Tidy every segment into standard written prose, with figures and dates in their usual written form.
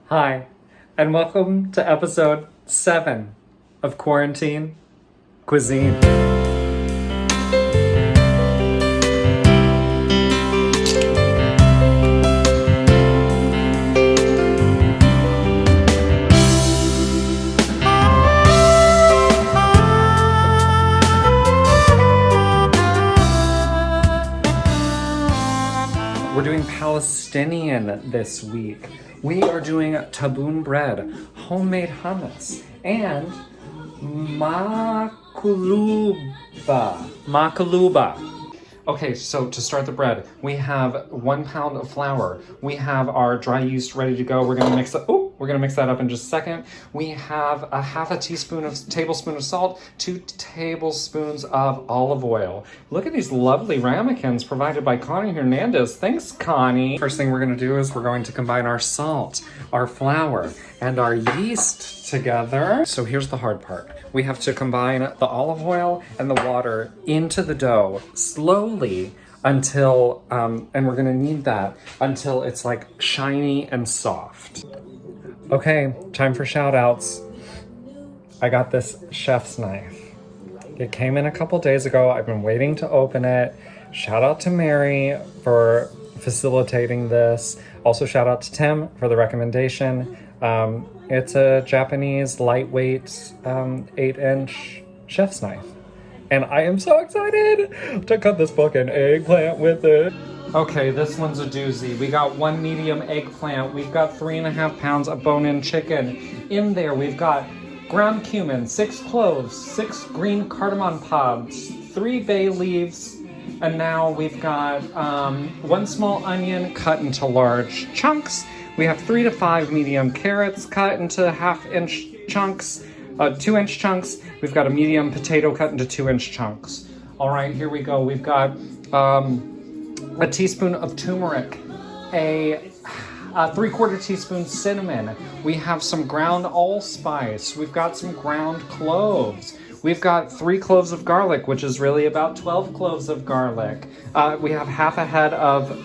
Hi, and welcome to episode 7 of Quarantine Quisine. We're doing Palestinian this week. We are doing taboon bread, homemade hummus, and Maqluba. Okay, so to start the bread, we have 1 pound of flour. We have our dry yeast ready to go. We're gonna mix that. We're gonna mix that up in just a second. We have a tablespoon of salt, 2 tablespoons of olive oil. Look at these lovely ramekins provided by Connie Hernandez. Thanks, Connie. First thing we're gonna do is we're going to combine our salt, our flour, and our yeast together. So here's the hard part. We have to combine the olive oil and the water into the dough slowly until, and we're gonna need that until it's like shiny and soft. Okay, time for shout outs. I got this chef's knife. It came in a couple days ago. I've been waiting to open it. Shout out to Mary for facilitating this. Also shout out to Tim for the recommendation. It's a Japanese lightweight 8-inch chef's knife. And I am so excited to cut this fucking eggplant with it. Okay, this one's a doozy. We got 1 medium eggplant. We've got 3.5 pounds of bone-in chicken. In there, we've got ground cumin, 6 cloves, 6 green cardamom pods, 3 bay leaves, and now we've got 1 small onion cut into large chunks. We have 3 to 5 medium carrots cut into 1/2-inch chunks, 2-inch chunks. We've got a medium potato cut into 2-inch chunks. All right, here we go. We've got a teaspoon of turmeric, a 3/4 teaspoon cinnamon. We have some ground allspice. We've got some ground cloves. We've got 3 cloves of garlic, which is really about 12 cloves of garlic. We have 1/2 head of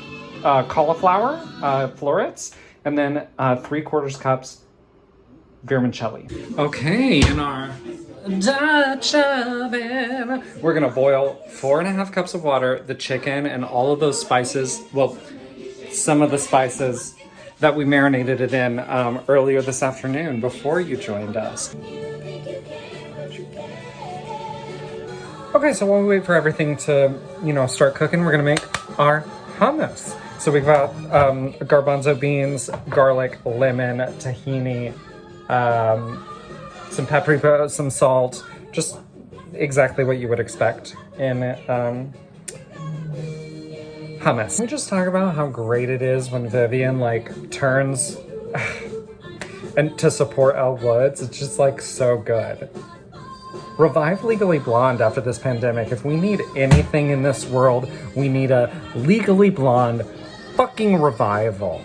cauliflower, florets, and then 3/4 cups vermicelli. Okay, in our Dutch oven, we're gonna boil 4.5 cups of water, the chicken, and all of those spices. Well, some of the spices that we marinated it in earlier this afternoon before you joined us. Okay, so while we wait for everything to, start cooking, we're gonna make our hummus. So we've got garbanzo beans, garlic, lemon, tahini, some paprika, some salt, just exactly what you would expect in hummus. Can we just talk about how great it is when Vivian turns and to support Elle Woods? It's just so good. Revive Legally Blonde after this pandemic. If we need anything in this world, we need a Legally Blonde fucking revival.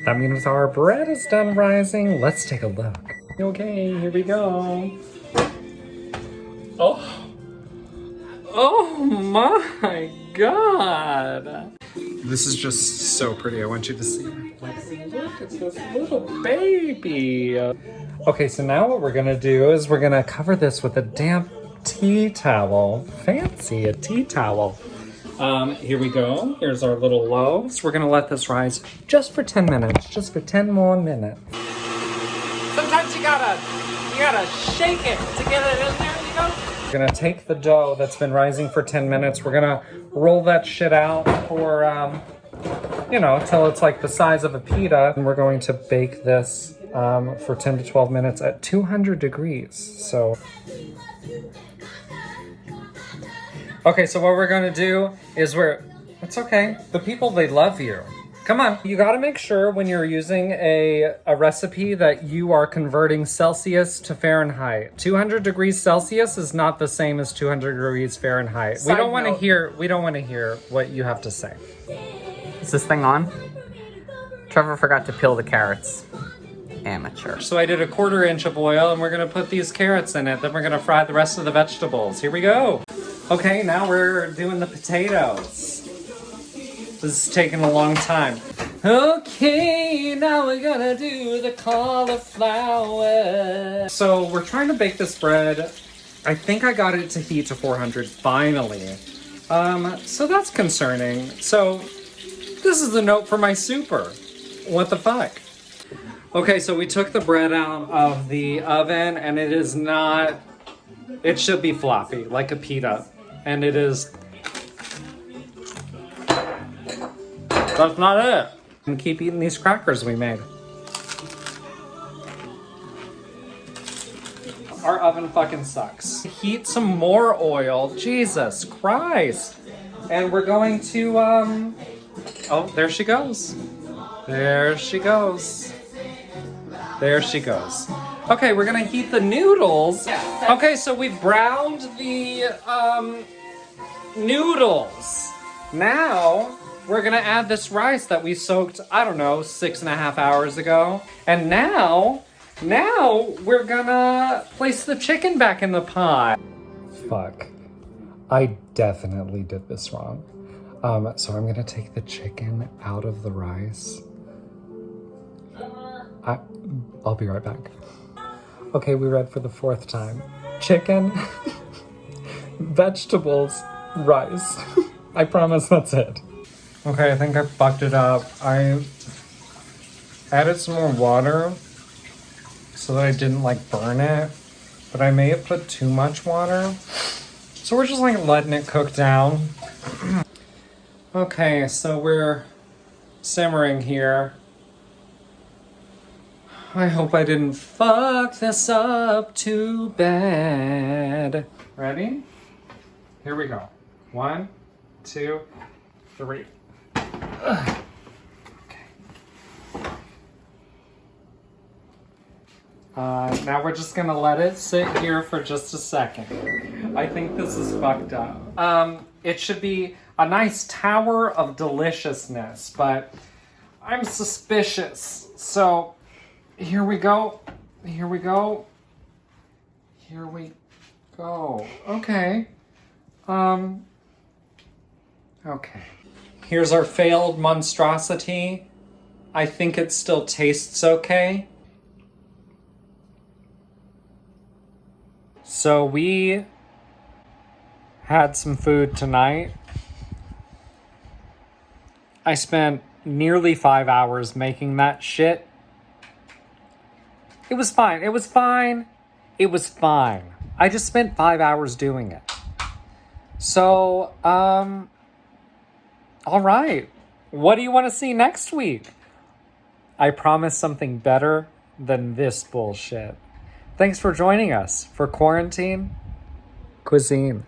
That means our bread is done rising. Let's take a look. Okay, here we go. Oh my god. This is just so pretty. I want you to see it. Look at this little baby. Okay, so now what we're gonna do is we're gonna cover this with a damp tea towel. Fancy, a tea towel. Here we go. Here's our little loaves. We're gonna let this rise just for 10 minutes. Just for 10 more minutes. Sometimes you gotta shake it to get it in there, We're gonna take the dough that's been rising for 10 minutes. We're gonna roll that shit out for, till it's the size of a pita. And we're going to bake this for 10 to 12 minutes at 200 degrees. So, okay, so what we're gonna do is it's okay. The people, they love you. Come on. You gotta make sure when you're using a recipe that you are converting Celsius to Fahrenheit. 200 degrees Celsius is not the same as 200 degrees Fahrenheit. We don't want to hear what you have to say. Is this thing on? Trevor forgot to peel the carrots. Amateur. So I did a 1/4 inch of oil and we're gonna put these carrots in it. Then we're gonna fry the rest of the vegetables. Here we go. Okay, now we're doing the potatoes. This is taking a long time. Okay, now we're gonna do the cauliflower. So we're trying to bake this bread. I think I got it to heat to 400 finally. So that's concerning. So this is a note for my super. What the fuck? Okay, so we took the bread out of the oven and it is not, it should be floppy, like a pita. And it is, that's not it. And keep eating these crackers we made. Our oven fucking sucks. Heat some more oil, Jesus Christ. And we're going to, oh, there she goes. There she goes. There she goes. Okay, we're gonna heat the noodles. Okay, so we've browned the noodles. Now, we're gonna add this rice that we soaked, I don't know, 6.5 hours ago. And now we're gonna place the chicken back in the pot. Fuck. I definitely did this wrong. So I'm gonna take the chicken out of the rice. I'll be right back. Okay, we read for the 4th time. Chicken, vegetables, rice. I promise that's it. Okay, I think I fucked it up. I added some more water so that I didn't like burn it, but I may have put too much water. So we're just like letting it cook down. Okay, so we're simmering here. I hope I didn't fuck this up too bad. Ready? Here we go. 1, 2, 3. Ugh. Okay. Now we're just gonna let it sit here for just a second. I think this is fucked up. It should be a nice tower of deliciousness, but I'm suspicious. So here we go. Here we go. Here we go. Okay. Okay. Here's our failed monstrosity. I think it still tastes okay. So we had some food tonight. I spent nearly 5 hours making that shit. It was fine. It was fine. It was fine. I just spent 5 hours doing it. So, all right. What do you want to see next week? I promise something better than this bullshit. Thanks for joining us for Quarantine Quisine.